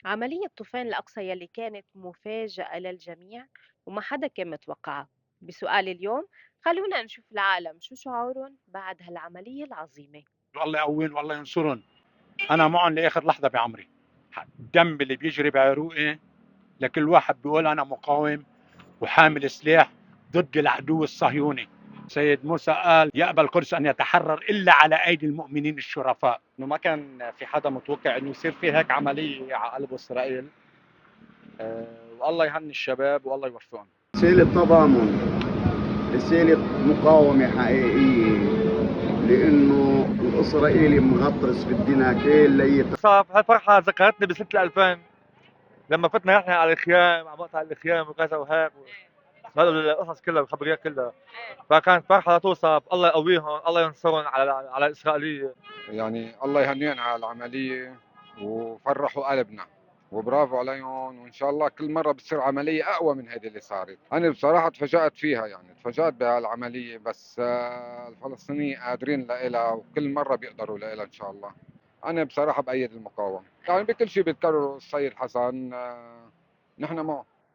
عملية طوفان الأقصى يلي كانت مفاجأة للجميع وما حدا كان متوقعها. بسؤال اليوم خلونا نشوف العالم شو شعورهم بعد هالعملية العظيمة. والله يقويهم والله ينصرهم. انا معهم لاخر لحظه بعمري. الدم اللي بيجري بعروقي لكل واحد بيقول انا مقاوم وحامل سلاح ضد العدو الصهيوني. سيد موسى قال يأبى القدس أن يتحرر إلا على أيدي المؤمنين الشرفاء. انه ما كان في حدا متوقع انه يصير في هيك عمليه على قلب اسرائيل. والله يهني الشباب والله يوفقهم. رسالة تضامن، رسالة مقاومة حقيقية، لأنه الإسرائيلي مغطرس في الدنيا كلية. صعب، هالفرحة ذكرتني بسنة 2000 لما فتنا نحن على الخيام، على مقطع الخيام وكذا وهيك، هذا القصص كلها والخبريات كلها، فكانت فرحة لا توصف. الله يقويهم، الله ينصرهم على الإسرائيلية. يعني الله يهنيهم على العملية وفرحوا قلبنا، وبرافو عليهم، وإن شاء الله كل مرة بتصير عملية أقوى من هذه اللي صارت. أنا بصراحة تفاجأت فيها، يعني تفاجأت بهالعملية، بس الفلسطينيين قادرين لها وكل مرة بيقدروا لها إن شاء الله. أنا بصراحة بأيد المقاومة، يعني بكل شيء بيتكرر السيد حسن، نحن معه.